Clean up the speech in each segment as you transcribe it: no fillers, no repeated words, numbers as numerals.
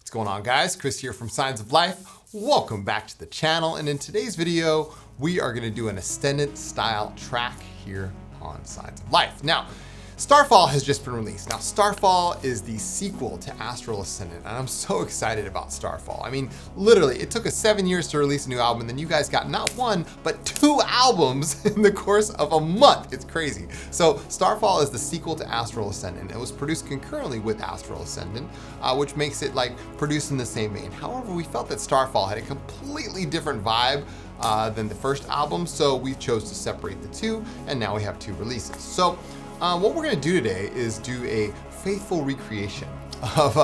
What's going on, guys? Chris here from Signs of Life. Welcome back to the channel. And in today's video, we are gonna do an Ascendant style track here on Signs of Life. Now, Starfall has just been released. Now, Starfall is the sequel to Astral Ascendant, and I'm so excited about Starfall. I mean, literally, it took us 7 years to release a new album, and then you guys got not one, but 2 albums in the course of a month. It's crazy. So, Starfall is the sequel to Astral Ascendant. It was produced concurrently with Astral Ascendant, which makes it like produced in the same vein. However, we felt that Starfall had a completely different vibe than the first album, so we chose to separate the two, and now we have 2 releases. So, what we're gonna do today is do a faithful recreation of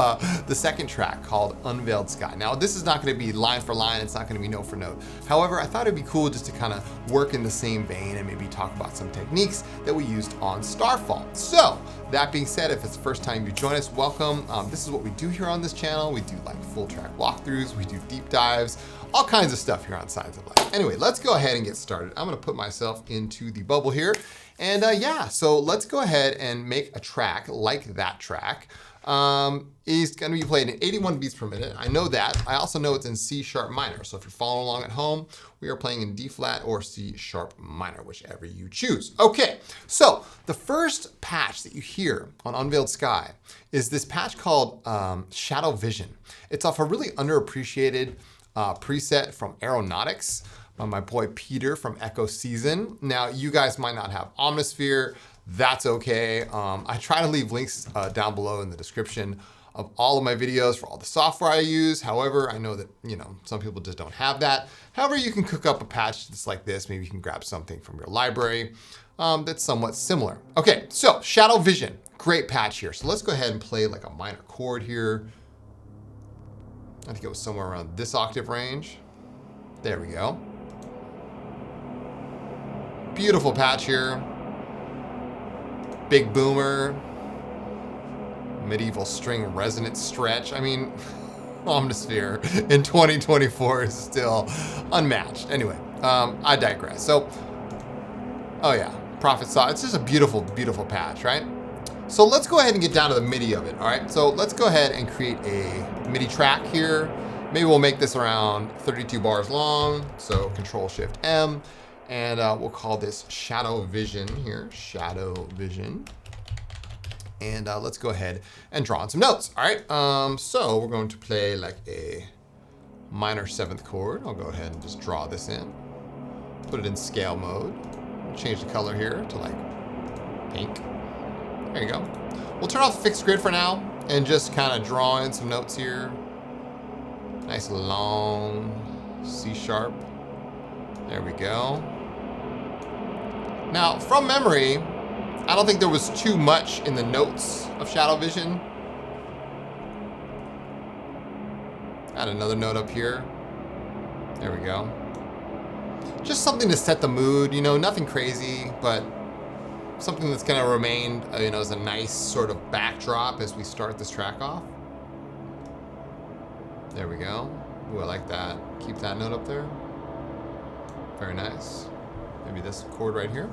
the second track called Unveiled Sky. Now, this is not gonna be line for line, it's not gonna be note for note. However, I thought it'd be cool just to kind of work in the same vein and maybe talk about some techniques that we used on Starfall. So, that being said, if it's the first time you join us, welcome. This is what we do here on this channel. We do like full track walkthroughs, we do deep dives, all kinds of stuff here on Signs of Life. Anyway, let's go ahead and get started. I'm gonna put myself into the bubble here. And yeah, so let's go ahead and make a track like that track. It's gonna be played in 81 beats per minute. I know that. I also know it's in C# minor. So if you're following along at home, we are playing in D flat or C# minor, whichever you choose. Okay, so the first patch that you hear on Unveiled Sky is this patch called Shadow Vision. It's off a really underappreciated preset from Aeronautics by my boy Peter from Echo Season. Now, you guys might not have Omnisphere. That's okay. I try to leave links down below in the description of all of my videos for all the software I use. However, I know that, you know, some people just don't have that. However, you can cook up a patch that's like this. Maybe you can grab something from your library that's somewhat similar. Okay, so Shadow Vision, great patch here. So let's go ahead and play like a minor chord here. I think it was somewhere around this octave range. There we go. Beautiful patch here. Big boomer. Medieval string resonance stretch. I mean, Omnisphere in 2024 is still unmatched. Anyway, I digress. So, oh yeah, Prophet Saw. It's just a beautiful, beautiful patch, right? So let's go ahead and get down to the MIDI of it, all right? So let's go ahead and create a MIDI track here. Maybe we'll make this around 32 bars long. So Control-Shift-M. And we'll call this Shadow Vision here, Shadow Vision. And let's go ahead and draw on some notes, all right? So we're going to play like a minor 7th chord. I'll go ahead and just draw this in. Put it in scale mode. Change the color here to like pink. There you go. We'll turn off fixed grid for now and just kind of draw in some notes here. Nice long C#. There we go. Now, from memory, I don't think there was too much in the notes of Shadow Vision. Add another note up here. There we go. Just something to set the mood, you know, nothing crazy, but something that's gonna remain, you know, as a nice sort of backdrop as we start this track off. There we go. Ooh, I like that. Keep that note up there. Very nice. Maybe this chord right here.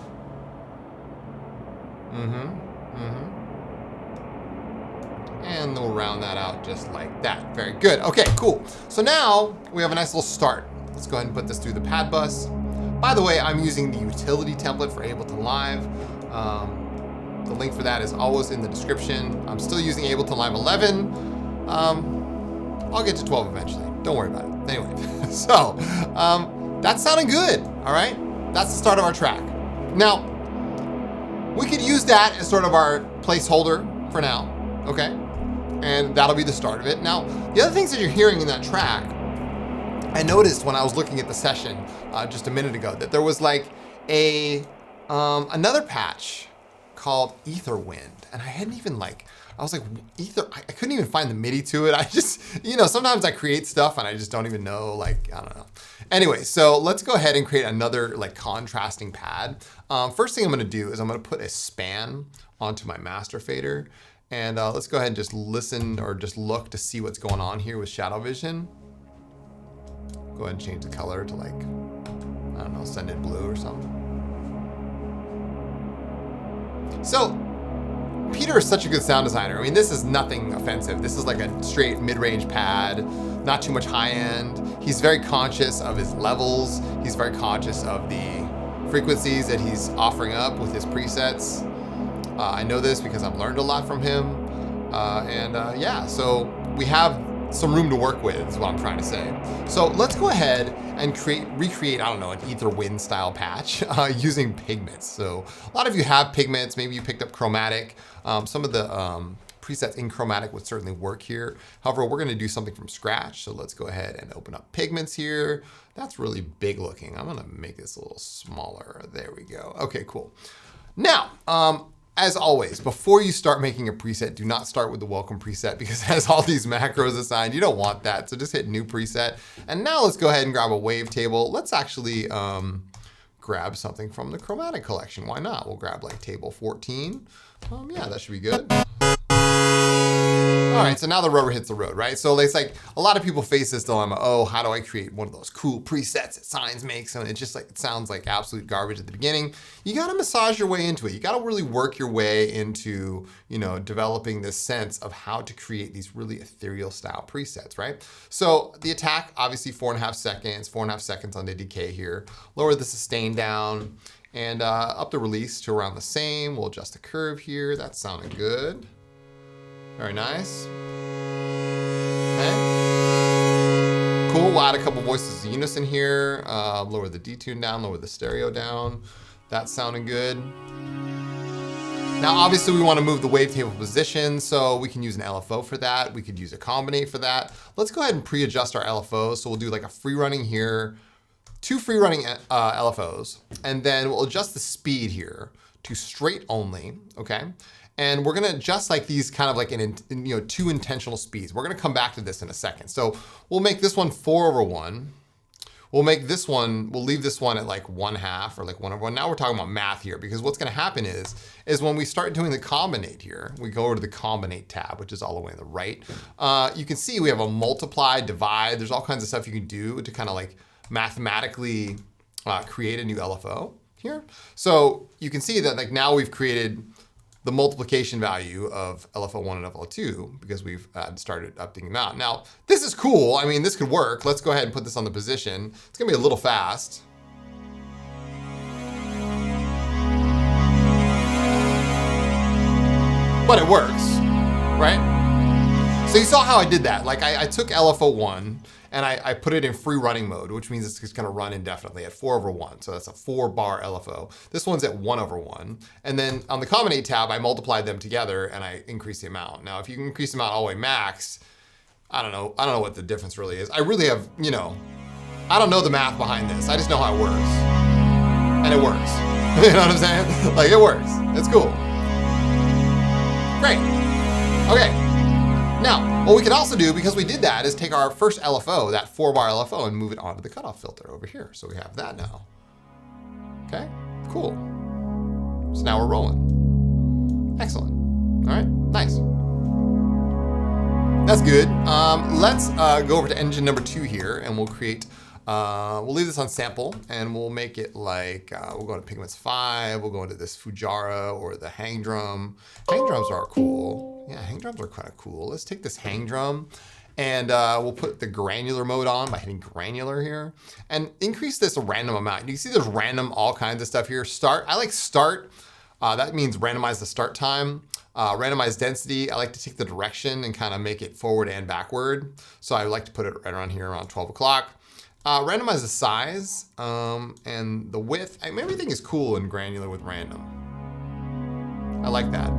And we'll round that out just like that. Very good. Okay, cool. So now we have a nice little start. Let's go ahead and put this through the pad bus. By the way, I'm using the utility template for Ableton Live. The link for that is always in the description. I'm still using Ableton Live 11. I'll get to 12 eventually. Don't worry about it. Anyway, so that's sounding good, all right? That's the start of our track. Now, we could use that as sort of our placeholder for now, okay? And that'll be the start of it. Now, the other things that you're hearing in that track, I noticed when I was looking at the session just a minute ago that there was like a another patch called Ether Wind, and I hadn't even like, I was like, Ether, I couldn't even find the MIDI to it. I just, you know, sometimes I create stuff and I just don't even know, like, I don't know. Anyway, so let's go ahead and create another like contrasting pad. First thing I'm gonna do is I'm gonna put a span onto my master fader. And let's go ahead and just listen or just look to see what's going on here with Shadow Vision. Go ahead and change the color to like, I don't know, Ascendant blue or something. So Peter is such a good sound designer. I mean, this is nothing offensive. This is like a straight mid-range pad, not too much high end. He's very conscious of his levels. He's very conscious of the frequencies that he's offering up with his presets. I know this because I've learned a lot from him. Yeah, so we have some room to work with is what I'm trying to say. So let's go ahead and recreate, I don't know, an ether wind style patch using pigments. So a lot of you have pigments, maybe you picked up chromatic. Some of the presets in chromatic would certainly work here. However, we're gonna do something from scratch. So let's go ahead and open up pigments here. That's really big looking. I'm gonna make this a little smaller. There we go. Okay, cool. Now, as always, before you start making a preset, do not start with the welcome preset because it has all these macros assigned. You don't want that, so just hit new preset. And now let's go ahead and grab a wavetable. Let's actually grab something from the chromatic collection. Why not? We'll grab like table 14. Yeah, that should be good. All right, so now the rubber hits the road, right? So it's like a lot of people face this dilemma. Oh, how do I create one of those cool presets that Signs makes? And it just like, it sounds like absolute garbage at the beginning. You gotta massage your way into it. You gotta really work your way into, you know, developing this sense of how to create these really ethereal style presets, right? So the attack, obviously 4.5 seconds, 4.5 seconds on the decay here. Lower the sustain down and up the release to around the same. We'll adjust the curve here. That's sounding good. Very nice. Okay. Cool, we'll add a couple voices of unison here. Lower the detune down, lower the stereo down. That's sounding good. Now, obviously we want to move the wavetable position, so we can use an LFO for that. We could use a combinate for that. Let's go ahead and pre-adjust our LFO. So we'll do like a free running here, 2 free running LFOs, and then we'll adjust the speed here to straight only, okay? And we're gonna adjust like these kind of like in 2 intentional speeds. We're gonna come back to this in a second. So we'll make this one 4/1. We'll make this one, we'll leave this one at like 1/2 or like 1/1. Now we're talking about math here because what's gonna happen is when we start doing the combinate here, we go over to the combinate tab, which is all the way on the right. You can see we have a multiply, divide. There's all kinds of stuff you can do to kind of like mathematically create a new LFO here. So you can see that like now we've created the multiplication value of LFO1 and LFO2 because we've started updating them out. Now, this is cool. I mean, this could work. Let's go ahead and put this on the position. It's gonna be a little fast. But it works, right? So you saw how I did that. Like I took LFO1 and I put it in free running mode, which means it's just gonna run indefinitely at 4/1. So that's a 4-bar LFO. This one's at 1/1. And then on the combinate tab, I multiplied them together and I increased the amount. Now, if you increase the amount all the way max, I don't know what the difference really is. I really have, I don't know the math behind this. I just know how it works. And it works. You know what I'm saying? Like it works. It's cool. Great. Okay. Now, what we can also do, because we did that, is take our first LFO, that 4-bar LFO, and move it onto the cutoff filter over here. So we have that now. Okay, cool. So now we're rolling. Excellent. All right, nice. That's good. Let's go over to engine number 2 here, and we'll create, we'll leave this on sample, and we'll make it like, we'll go to Pigments 5, we'll go into this Fujara or the hang drum. Hang drums are cool. Yeah, hang drums are kind of cool. Let's take this hang drum and we'll put the granular mode on by hitting granular here and increase this a random amount. You can see there's random, all kinds of stuff here. Start, I like start. That means randomize the start time. Randomize density, I like to take the direction and kind of make it forward and backward. So I like to put it right around here around 12 o'clock. Randomize the size and the width. Everything is cool in granular with random. I like that.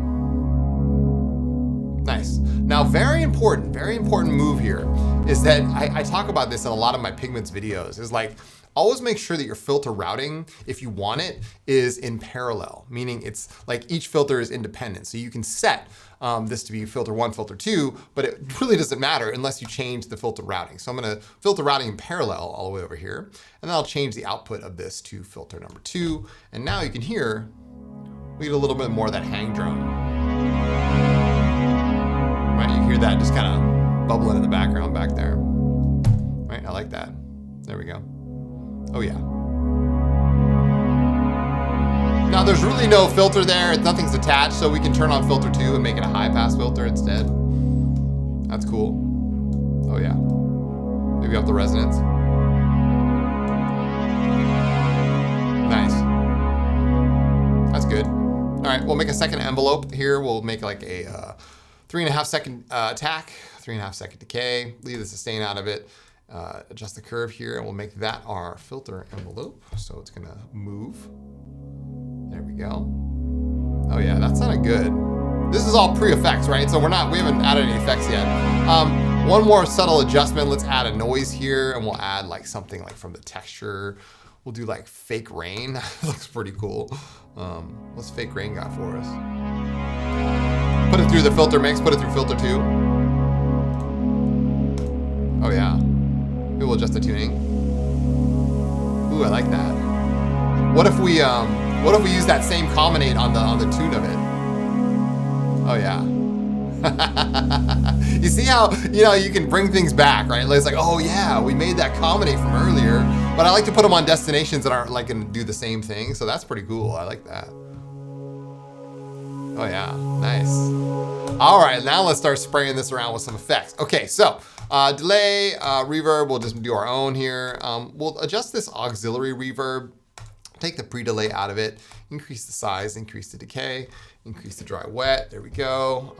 Nice. Now, very important move here is that I talk about this in a lot of my Pigments videos, is like, always make sure that your filter routing, if you want it, is in parallel, meaning it's like each filter is independent. So you can set this to be filter 1, filter 2, but it really doesn't matter unless you change the filter routing. So I'm gonna filter routing in parallel all the way over here, and then I'll change the output of this to filter number 2. And now you can hear, we get a little bit more of that hang drum. Right, you hear that just kind of bubbling in the background back there. Right, I like that. There we go. Oh yeah. Now there's really no filter there, nothing's attached, so we can turn on filter 2 and make it a high pass filter instead. That's cool. Oh yeah. Maybe up the resonance. Nice. That's good. All right, we'll make a second envelope here. We'll make like a 3.5 second attack, 3.5 second decay, leave the sustain out of it, adjust the curve here, and we'll make that our filter envelope. So it's gonna move. There we go. Oh yeah, that sounded good. This is all pre-effects, right? So we haven't added any effects yet. One more subtle adjustment. Let's add a noise here, and we'll add like something like from the texture. We'll do like fake rain. That looks pretty cool. What's fake rain got for us? Put it through the filter mix, put it through filter 2. Oh yeah. Maybe we'll adjust the tuning. Ooh, I like that. What if we use that same combinate on the tune of it? Oh yeah. You see how, you can bring things back, right? It's like, oh yeah, we made that combinate from earlier, but I like to put them on destinations that aren't like gonna do the same thing. So that's pretty cool. I like that. Oh yeah, nice. All right, now let's start spraying this around with some effects. Okay, so delay, reverb, we'll just do our own here. We'll adjust this auxiliary reverb, take the pre-delay out of it, increase the size, increase the decay, increase the dry wet. There we go.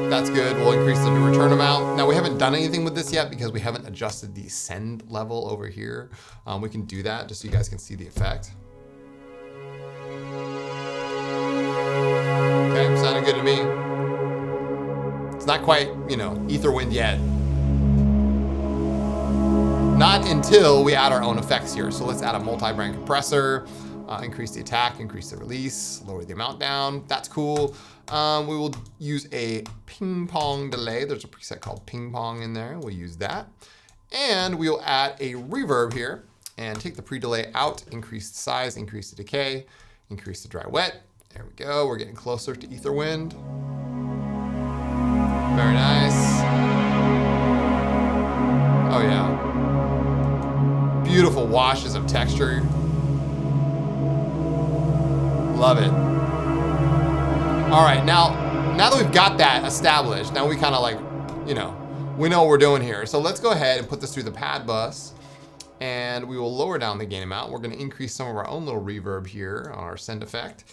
That's good. We'll increase the return amount. Now we haven't done anything with this yet because we haven't adjusted the send level over here. We can do that just so you guys can see the effect. Okay, sounding good to me. It's not quite, ether wind yet. Not until we add our own effects here. So let's add a multi-brand compressor, increase the attack, increase the release, lower the amount down. That's cool. We will use a ping pong delay. There's a preset called ping pong in there. We'll use that. And we'll add a reverb here and take the pre-delay out, increase the size, increase the decay, increase the dry wet. There we go. We're getting closer to ether wind. Very nice. Oh yeah. Beautiful washes of texture. Love it. All right, now that we've got that established, now we kind of like, we know what we're doing here. So let's go ahead and put this through the pad bus, and we will lower down the gain amount. We're gonna increase some of our own little reverb here on our send effect,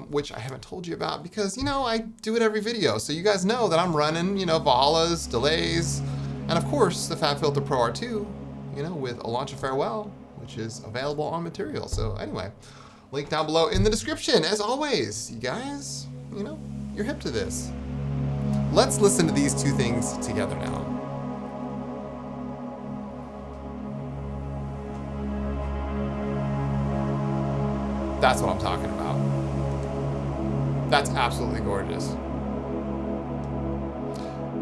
which I haven't told you about because, I do it every video. So you guys know that I'm running, Valhalla's, delays, and of course the FabFilter Pro R2, with a launch of farewell, which is available on Material. So anyway, link down below in the description. As always, you guys, you're hip to this. Let's listen to these two things together now. That's what I'm talking about. That's absolutely gorgeous.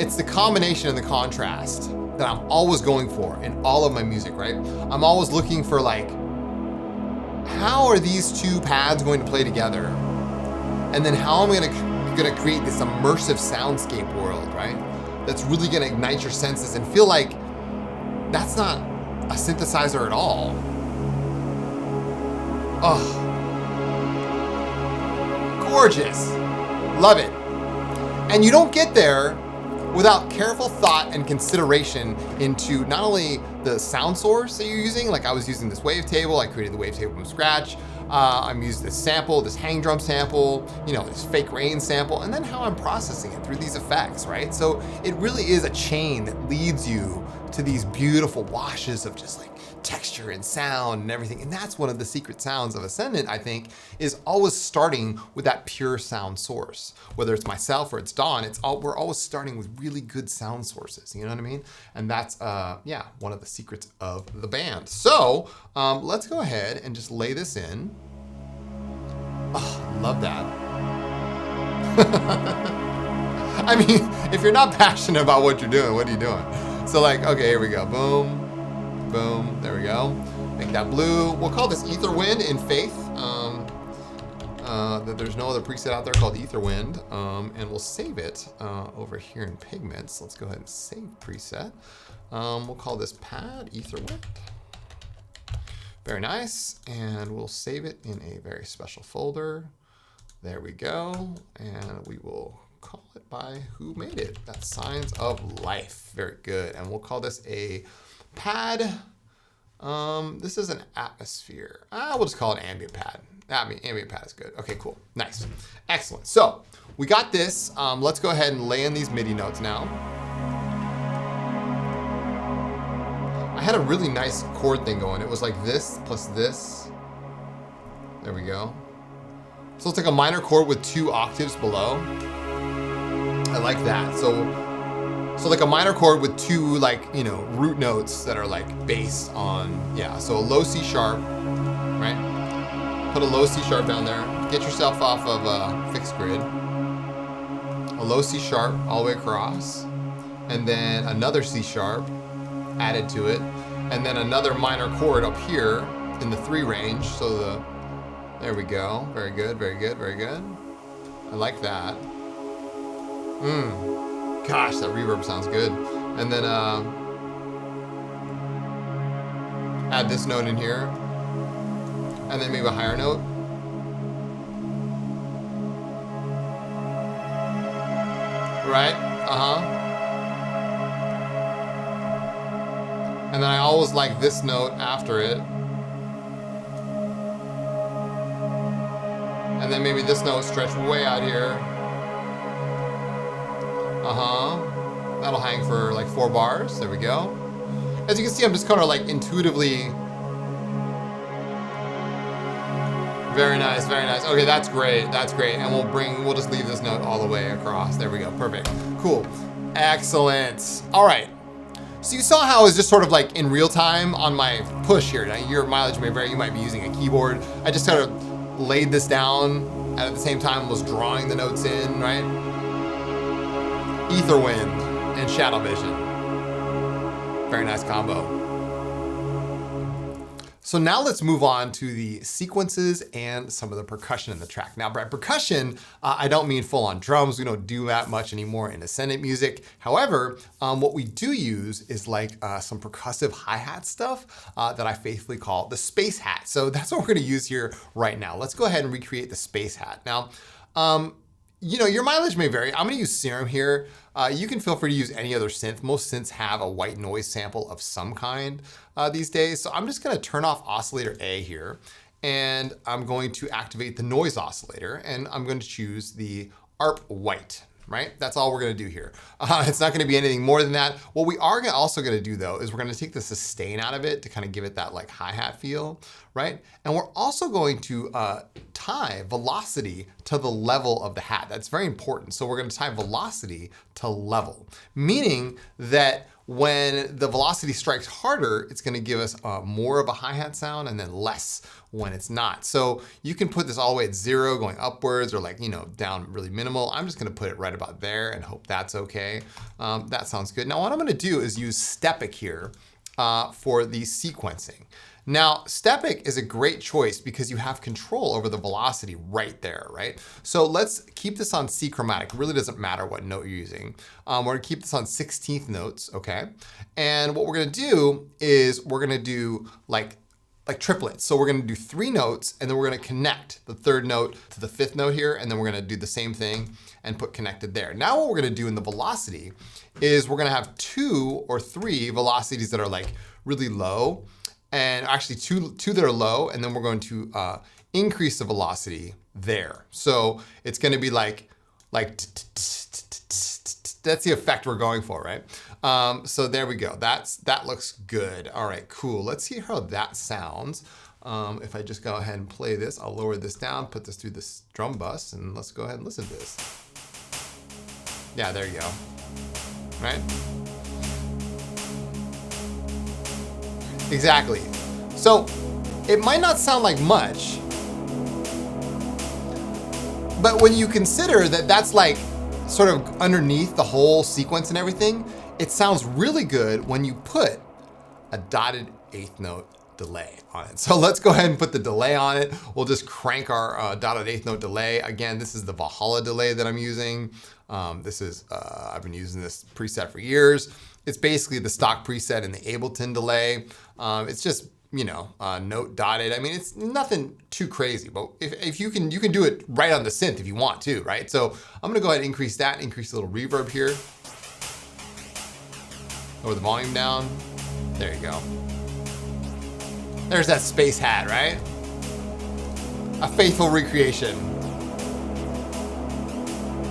It's the combination and the contrast that I'm always going for in all of my music, right? I'm always looking for like, how are these two pads going to play together? And then how am I gonna create this immersive soundscape world, right? That's really gonna ignite your senses and feel like that's not a synthesizer at all. Oh, gorgeous, love it. And you don't get there without careful thought and consideration into not only the sound source that you're using, like I was using this wavetable, I created the wavetable from scratch. I'm using this sample, this hang drum sample, this fake rain sample, and then how I'm processing it through these effects, right? So it really is a chain that leads you to these beautiful washes of just like texture and sound and everything. And that's one of the secret sounds of Ascendant, I think, is always starting with that pure sound source. Whether it's myself or it's Dawn, we're always starting with really good sound sources, you know what I mean? And that's, one of the secrets of the band. So let's go ahead and just lay this in. Oh, love that. I mean, if you're not passionate about what you're doing, what are you doing? So like, okay, here we go, boom. Boom, there we go. Make that blue. We'll call this Ether Wind in faith. That there's no other preset out there called Ether Wind. And we'll save it over here in Pigments. Let's go ahead and save preset. We'll call this Pad Ether Wind. Very nice. And we'll save it in a very special folder. There we go. And we will call it by who made it. That's Signs of Life. Very good. And we'll call this a pad. This is an atmosphere. We'll just call it Ambient Pad. Ambient Pad is good. Okay, cool. Nice. Excellent. So we got this. Let's go ahead and lay in these MIDI notes now. I had a really nice chord thing going. It was like this plus this. There we go. So it's like a minor chord with 2 octaves below. I like that. So like a minor chord with 2 like, you know, root notes that are like based on, yeah. So a low C sharp, right? Put a low C sharp down there. Get yourself off of a fixed grid. A low C sharp all the way across. And then another C sharp added to it. And then another minor chord up here in the 3 range. So there we go. Very good, very good, very good. I like that. Gosh, that reverb sounds good. And then add this note in here. And then maybe a higher note. Right? And then I always like this note after it. And then maybe this note stretch way out here. That'll hang for like 4 bars. There we go. As you can see, I'm just kind of like intuitively. Very nice, very nice. Okay, that's great, that's great. And we'll just leave this note all the way across. There we go, perfect, cool, excellent. All right, so you saw how I was just sort of like in real time on my push here. Now your mileage may vary, you might be using a keyboard. I just kind of laid this down and at the same time was drawing the notes in, right? Ether Wind and Shadow Vision. Very nice combo. So now let's move on to the sequences and some of the percussion in the track. Now by percussion, I don't mean full on drums. We don't do that much anymore in Ascendant music. However, what we do use is like some percussive hi-hat stuff that I faithfully call the space hat. So that's what we're gonna use here right now. Let's go ahead and recreate the space hat. Now, you know, your mileage may vary. I'm gonna use Serum here. You can feel free to use any other synth. Most synths have a white noise sample of some kind these days. So I'm just gonna turn off oscillator A here, and I'm going to activate the noise oscillator, and I'm going to choose the ARP white, right? That's all we're gonna do here. It's not gonna be anything more than that. What we are also gonna do though, is we're gonna take the sustain out of it to kind of give it that like hi-hat feel, right? And we're also going to tie velocity to the level of the hat. That's very important. So we're gonna tie velocity to level, meaning that when the velocity strikes harder, it's gonna give us more of a hi-hat sound and then less when it's not. So you can put this all the way at 0 going upwards or like, you know, down really minimal. I'm just gonna put it right about there and hope that's okay. That sounds good. Now what I'm gonna do is use Stepic here for the sequencing. Now, Stepic is a great choice because you have control over the velocity right there, right? So let's keep this on C chromatic. It really doesn't matter what note you're using. We're gonna keep this on 16th notes, okay? And what we're gonna do is we're gonna do like triplets. So we're gonna do 3 notes and then we're gonna connect the 3rd note to the 5th note here, and then we're gonna do the same thing and put connected there. Now what we're gonna do in the velocity is we're gonna have 2 or 3 velocities that are like really low, and actually two that are low, and then we're going to increase the velocity there. So it's gonna be like that's the effect we're going for, right? So there we go, that looks good. All right, cool, let's see how that sounds. If I just go ahead and play this, I'll lower this down, put this through this drum bus, and let's go ahead and listen to this. Yeah, there you go, right? Exactly. So it might not sound like much, but when you consider that that's like sort of underneath the whole sequence and everything, it sounds really good when you put a dotted 8th note delay on it. So let's go ahead and put the delay on it. We'll just crank our dotted 8th note delay. Again, this is the Valhalla delay that I'm using. I've been using this preset for years. It's basically the stock preset in the Ableton delay. It's just note dotted. I mean, it's nothing too crazy, but if you can do it right on the synth if you want to, right? So I'm gonna go ahead and increase that, increase a little reverb here. Lower the volume down. There you go. There's that space hat, right? A faithful recreation.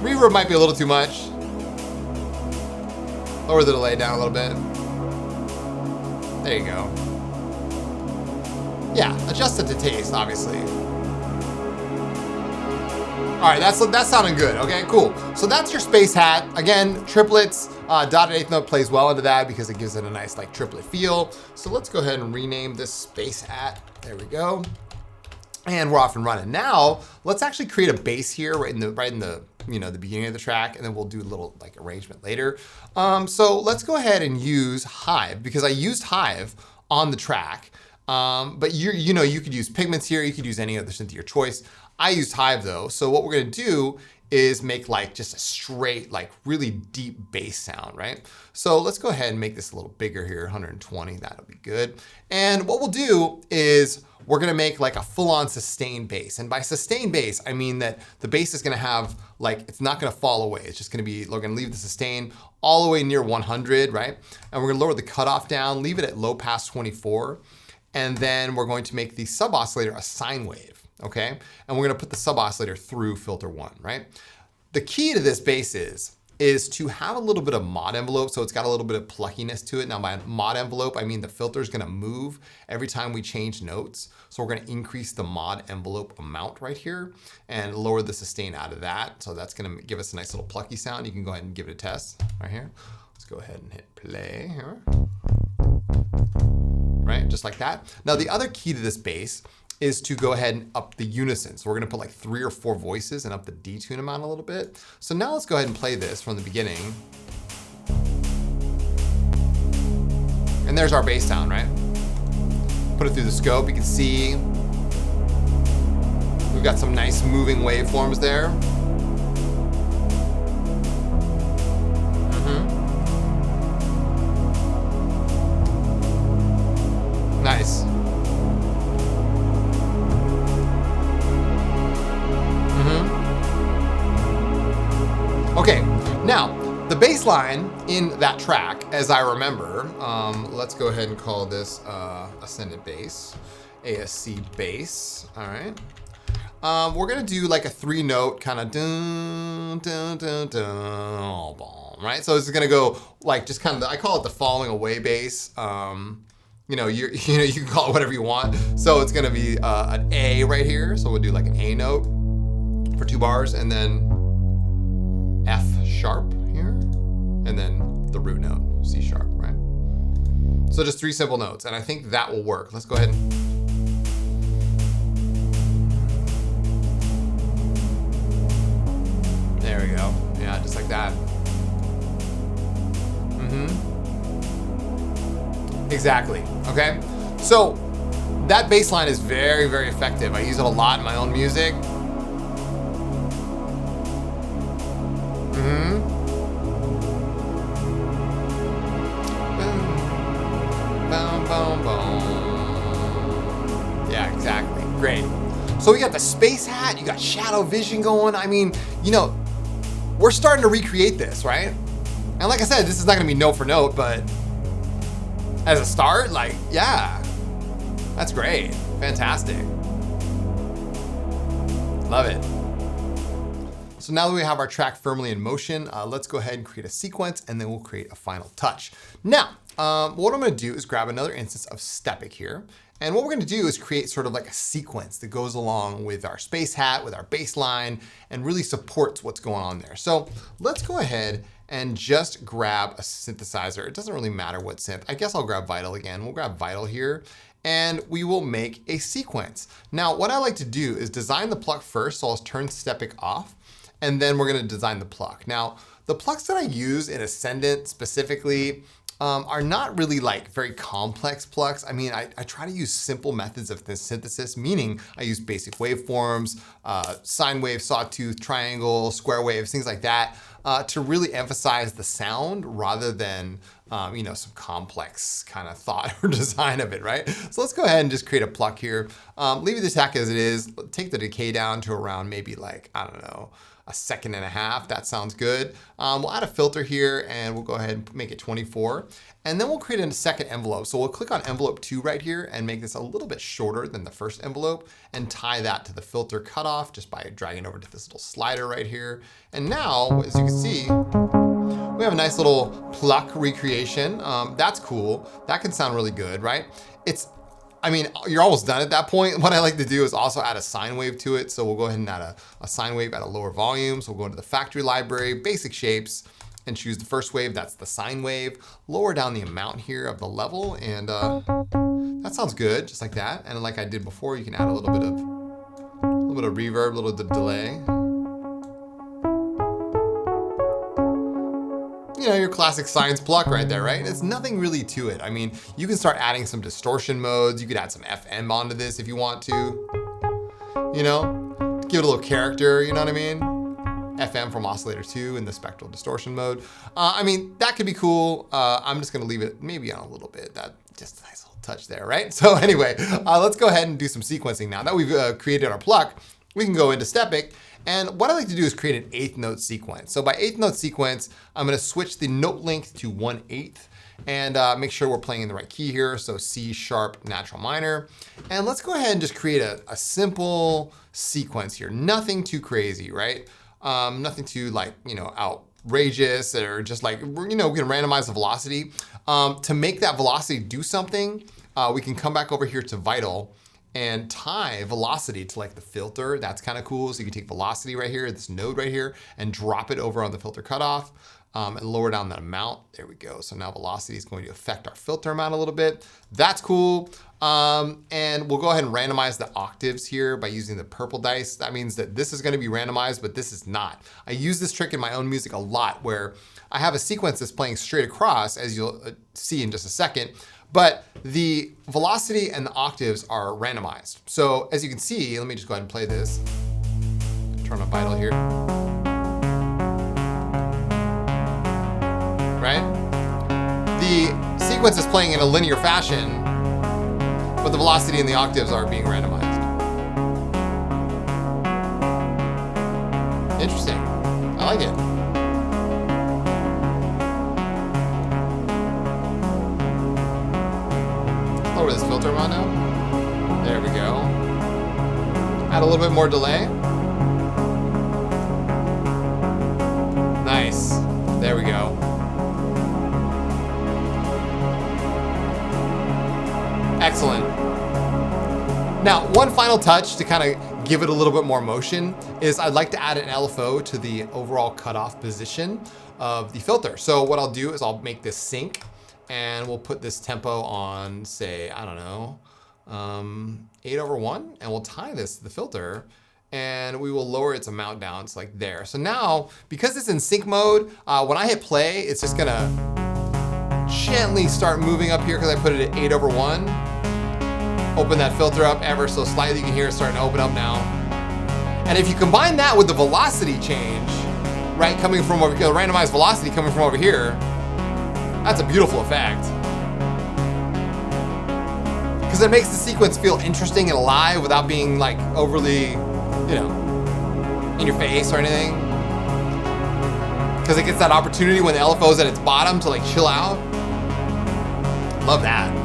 Reverb might be a little too much. Lower the delay down a little bit. There you go. Yeah, adjust it to taste, obviously. All right, that's sounding good. Okay, cool. So that's your space hat. Again, triplets, dotted eighth note plays well into that because it gives it a nice like triplet feel. So let's go ahead and rename this space hat. There we go. And we're off and running. Now, let's actually create a bass here right in the the beginning of the track, and then we'll do a little like arrangement later. So let's go ahead and use Hive because I used Hive on the track. But you could use Pigments here, you could use any other synth of your choice. I used Hive though, so what we're gonna do is make like just a straight, like really deep bass sound, right? So let's go ahead and make this a little bigger here, 120, that'll be good. And what we'll do is we're gonna make like a full-on sustained bass. And by sustained bass, I mean that the bass is gonna have like, it's not gonna fall away. It's just gonna be, we're gonna leave the sustain all the way near 100, right? And we're gonna lower the cutoff down, leave it at low pass 24. And then we're going to make the sub oscillator a sine wave, okay? And we're gonna put the sub oscillator through filter 1, right? The key to this bass is to have a little bit of mod envelope, so it's got a little bit of pluckiness to it. Now by mod envelope, I mean the filter is gonna move every time we change notes. So we're gonna increase the mod envelope amount right here and lower the sustain out of that. So that's gonna give us a nice little plucky sound. You can go ahead and give it a test right here. Let's go ahead and hit play here. Right, just like that. Now the other key to this bass is to go ahead and up the unison. So we're gonna put like 3 or 4 voices and up the detune amount a little bit. So now let's go ahead and play this from the beginning. And there's our bass sound, right? Put it through the scope, you can see we've got some nice moving waveforms there. Nice. Okay, now the bass line in that track, as I remember, let's go ahead and call this Ascendant Bass, ASC Bass, all right. We're gonna do like a 3-note kind of dun, dun, dun, dun, right? So it's gonna go like just kind of, I call it the falling away bass. You can call it whatever you want. So it's gonna be an A right here. So we'll do like an A note for 2 bars and then F sharp here. And then the root note, C sharp, right? So just 3 simple notes. And I think that will work. Let's go ahead and. There we go. Yeah, just like that. Exactly, okay? So that bass line is very, very effective. I use it a lot in my own music. Boom, boom, boom. Yeah, exactly, great. So we got the space hat, you got shadow vision going. I mean, we're starting to recreate this, right? And like I said, this is not gonna be note for note, but as a start, like, yeah, that's great, fantastic. Love it. So now that we have our track firmly in motion, let's go ahead and create a sequence and then we'll create a final touch. Now, what I'm gonna do is grab another instance of Stepic here. And what we're gonna do is create sort of like a sequence that goes along with our space hat, with our bass line, and really supports what's going on there. So let's go ahead and just grab a synthesizer. It doesn't really matter what synth. I guess I'll grab Vital again. We'll grab Vital here and we will make a sequence. Now, what I like to do is design the pluck first. So I'll turn Stepic off and then we're gonna design the pluck. Now, the plucks that I use in Ascendant specifically are not really like very complex plucks. I mean, I try to use simple methods of synthesis, meaning I use basic waveforms, sine wave, sawtooth, triangle, square waves, things like that, to really emphasize the sound rather than you know, some complex kind of thought or design of it, right? So let's go ahead and just create a pluck here. Leave the attack as it is. Take the decay down to around maybe like, I don't know, 1.5 seconds. That sounds good. We'll add a filter here and we'll go ahead and make it 24. And then we'll create a second envelope. So we'll click on envelope 2 right here and make this a little bit shorter than the first envelope and tie that to the filter cutoff just by dragging over to this little slider right here. And now, as you can see, we have a nice little pluck recreation. That's cool. That can sound really good, right? I mean, you're almost done at that point. What I like to do is also add a sine wave to it. So we'll go ahead and add a sine wave at a lower volume. So we'll go into the factory library, basic shapes, and choose the first wave. That's the sine wave. Lower down the amount here of the level. And that sounds good, just like that. And like I did before, you can add a little bit of reverb, a little bit of delay. You know, your classic science pluck right there, right? There's nothing really to it. I mean, you can start adding some distortion modes. You could add some FM onto this if you want to, you know, give it a little character, you know what I mean? FM from oscillator 2 in the spectral distortion mode. I mean, that could be cool. I'm just gonna leave it maybe on a little bit. That just a nice little touch there, right? So anyway, let's go ahead and do some sequencing now. That we've created our pluck, we can go into Stepic. And what I like to do is create an 8th note sequence. So by 8th note sequence, I'm gonna switch the note length to 1/8 and make sure we're playing in the right key here. So C sharp, natural minor. And let's go ahead and just create a simple sequence here. Nothing too crazy, right? Nothing too like, you know, outrageous or just like, you know, we can randomize the velocity. To make that velocity do something, we can come back over here to Vital and tie velocity to like the filter. That's kind of cool. So you can take velocity right here, this node right here, and drop it over on the filter cutoff and lower down that amount. There we go. So now velocity is going to affect our filter amount a little bit. That's cool. And we'll go ahead and randomize the octaves here by using the purple dice. That means that this is going to be randomized, but this is not. I use this trick in my own music a lot where I have a sequence that's playing straight across, as you'll see in just a second, but the velocity and the octaves are randomized. So as you can see, let me just go ahead and play this. Turn on Vital here. Right? The sequence is playing in a linear fashion, but the velocity and the octaves are being randomized. Interesting. I like it. Lower this filter amount now. There we go. Add a little bit more delay. Nice. There we go. Excellent. Now, one final touch to kind of give it a little bit more motion is I'd like to add an LFO to the overall cutoff position of the filter. So what I'll do is I'll make this sync and we'll put this tempo on, say, I don't know, 8/1, and we'll tie this to the filter and we will lower its amount down. It's like there. So now, because it's in sync mode, when I hit play, it's just gonna gently start moving up here because I put it at 8/1. Open that filter up ever so slightly. You can hear it starting to open up now. And if you combine that with the velocity change, right, coming from over here, the randomized velocity coming from over here, that's a beautiful effect. Because it makes the sequence feel interesting and alive without being like overly, you know, in your face or anything. Because it gets that opportunity when the LFO is at its bottom to like chill out. Love that.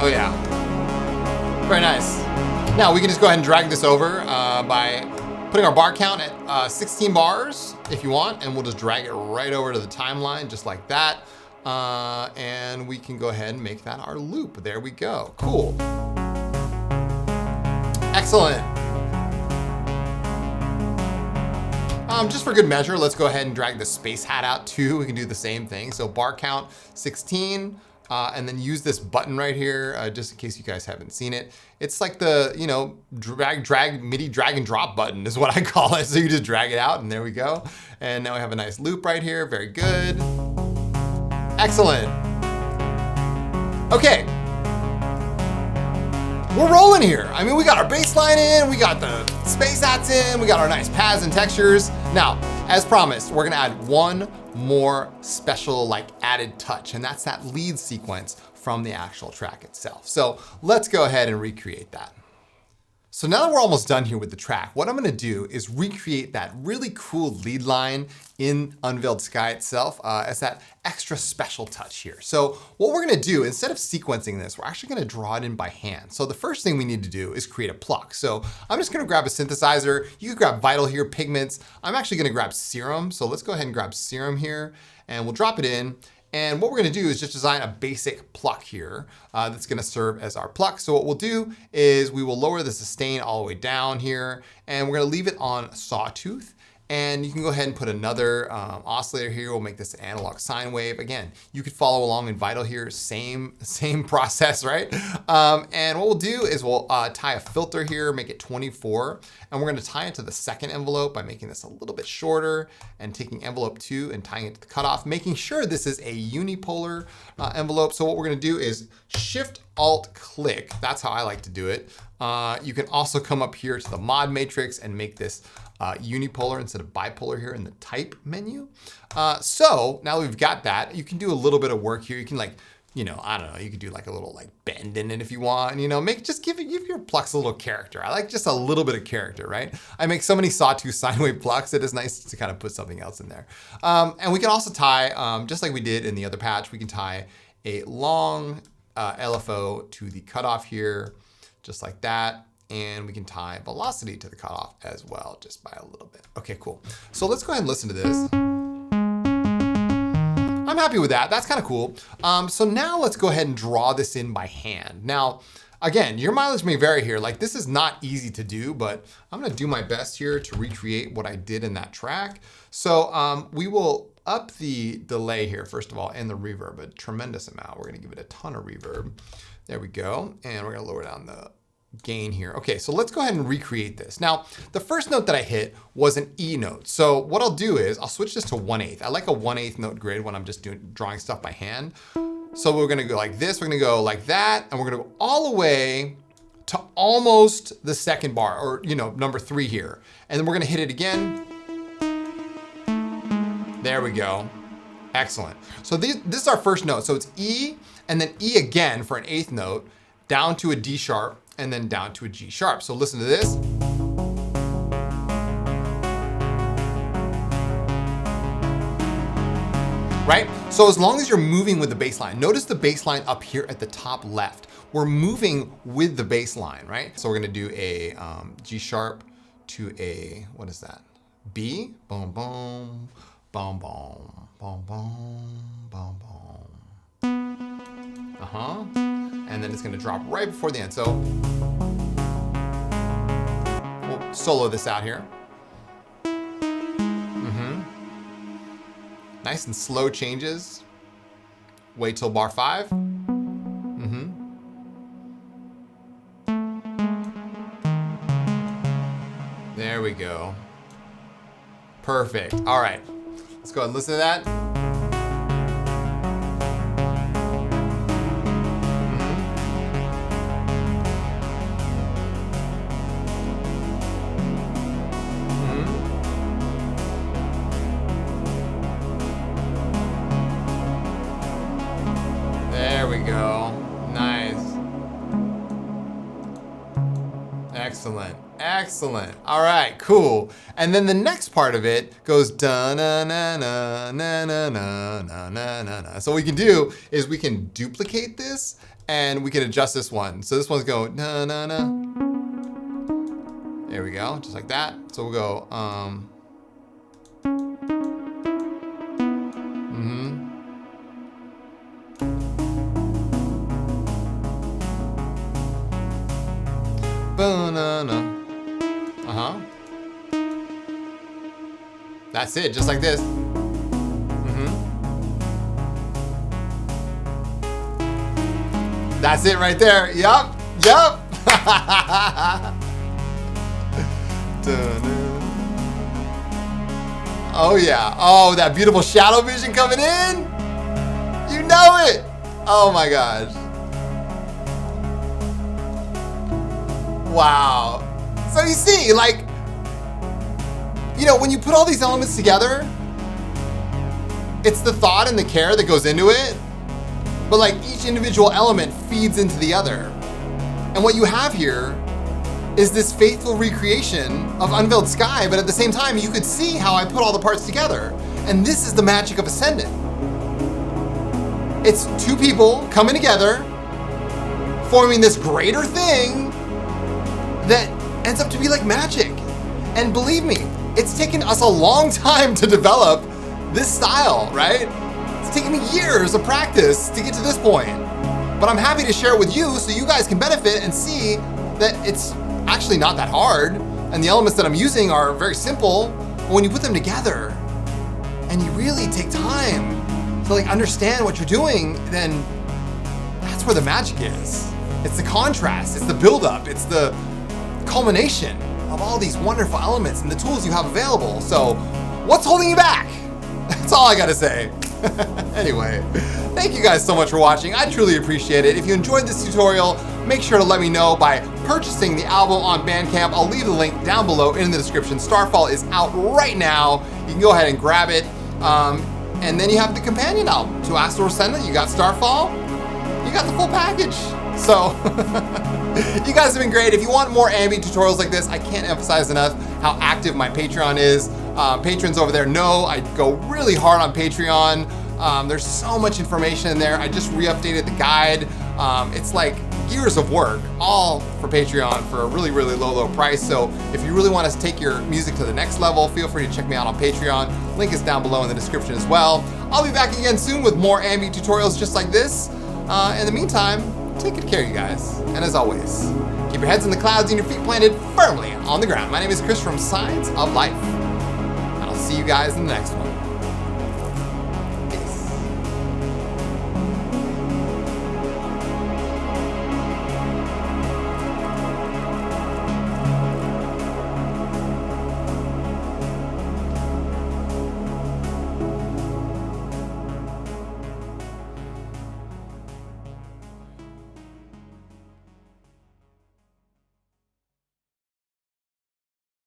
Oh yeah, very nice. Now we can just go ahead and drag this over by putting our bar count at 16 bars if you want, and we'll just drag it right over to the timeline just like that. And we can go ahead and make that our loop. There we go, cool. Excellent. Just for good measure, let's go ahead and drag the space hat out too. We can do the same thing. So bar count 16. And then use this button right here, just in case you guys haven't seen it. It's like the, you know, MIDI drag and drop button is what I call it. So you just drag it out and there we go. And now we have a nice loop right here, very good. Excellent. Okay. We're rolling here. I mean, we got our bass line in, we got the space hats in, we got our nice pads and textures. Now, as promised, we're gonna add one more special like added touch, and that's that lead sequence from the actual track itself. So let's go ahead and recreate that. So now that we're almost done here with the track, what I'm gonna do is recreate that really cool lead line in Unveiled Sky itself as that extra special touch here. So what we're gonna do, instead of sequencing this, we're actually gonna draw it in by hand. So the first thing we need to do is create a pluck. So I'm just gonna grab a synthesizer. You can grab Vital here, Pigments. I'm actually gonna grab Serum. So let's go ahead and grab Serum here and we'll drop it in. And what we're gonna do is just design a basic pluck here that's gonna serve as our pluck. So what we'll do is we will lower the sustain all the way down here, and we're gonna leave it on sawtooth. And you can go ahead and put another oscillator here. We'll make this an analog sine wave. Again, you could follow along in Vital here, same process, right? And what we'll do is we'll tie a filter here, make it 24, and we're gonna tie it to the second envelope by making this a little bit shorter and taking envelope 2 and tying it to the cutoff, making sure this is a unipolar envelope. So what we're gonna do is Shift-Alt-Click. That's how I like to do it. You can also come up here to the mod matrix and make this unipolar instead of bipolar here in the type menu. So now that we've got that, you can do a little bit of work here. You can like, you know, I don't know, you could do like a little like bend in it if you want, you know, give your plucks a little character. I like just a little bit of character, right? I make so many sawtooth sine wave plucks, it is nice to kind of put something else in there. And we can also tie, just like we did in the other patch, we can tie a long LFO to the cutoff here, just like that. And we can tie velocity to the cutoff as well, just by a little bit. Okay, cool. So let's go ahead and listen to this. I'm happy with that. That's kind of cool. So now let's go ahead and draw this in by hand. Now, again, your mileage may vary here. Like this is not easy to do, but I'm gonna do my best here to recreate what I did in that track. So we will up the delay here, first of all, and the reverb, a tremendous amount. We're gonna give it a ton of reverb. There we go. And we're gonna lower down the gain here. Okay, so let's go ahead and recreate this. Now, the first note that I hit was an E note. So what I'll do is I'll switch this to 1/8. I like a 1/8 note grid when I'm just drawing stuff by hand. So we're gonna go like this, we're gonna go like that, and we're gonna go all the way to almost the second bar, or you know, number 3 here. And then we're gonna hit it again. There we go. Excellent. So this is our first note. So it's E, and then E again for an 8th note, down to a D sharp, and then down to a G sharp. So listen to this. Right? So as long as you're moving with the bass line, notice the bass line up here at the top left. We're moving with the bass line, right? So we're gonna do a G sharp to a, what is that? B, boom, boom, boom, boom, boom, boom, boom, boom. Uh-huh. And then it's gonna drop right before the end. So we'll solo this out here. Nice and slow changes. Wait till bar 5. There we go. Perfect. All right, let's go ahead and listen to that. There we go. Nice. Excellent. Excellent. All right, cool. And then the next part of it goes da na na na na na na na na na. So what we can do is we can duplicate this and we can adjust this one. So this one's going na na na. There we go, just like that. So we'll go Banana. That's it, just like this. That's it right there. Yup. Oh yeah. Oh, that beautiful shadow vision coming in. You know it. Oh my gosh. Wow. So you see, like, you know, when you put all these elements together, it's the thought and the care that goes into it, but like each individual element feeds into the other. And what you have here is this faithful recreation of Unveiled Sky, but at the same time, you could see how I put all the parts together. And this is the magic of Ascendant. It's two people coming together, forming this greater thing that ends up to be like magic. And believe me, it's taken us a long time to develop this style, right? It's taken me years of practice to get to this point. But I'm happy to share it with you so you guys can benefit and see that it's actually not that hard. And the elements that I'm using are very simple. But when you put them together and you really take time to like understand what you're doing, then that's where the magic is. It's the contrast, it's the buildup, it's the culmination of all these wonderful elements and the tools you have available. So what's holding you back? That's all I gotta say. Anyway, thank you guys so much for watching. I truly appreciate it. If you enjoyed this tutorial, make sure to let me know by purchasing the album on Bandcamp. I'll leave the link down below in the description. Starfall is out right now. You can go ahead and grab it. And then you have the companion album to Astral Ascendant. You got Starfall, you got the full package. So you guys have been great. If you want more ambient tutorials like this, I can't emphasize enough how active my Patreon is. Patrons over there know I go really hard on Patreon. There's so much information in there. I just re-updated the guide. It's like years of work, all for Patreon for a really, really low price. So if you really want to take your music to the next level, feel free to check me out on Patreon. Link is down below in the description as well. I'll be back again soon with more ambient tutorials just like this. In the meantime, take good care, you guys. And as always, keep your heads in the clouds and your feet planted firmly on the ground. My name is Chris from Signs of Life. And I'll see you guys in the next one.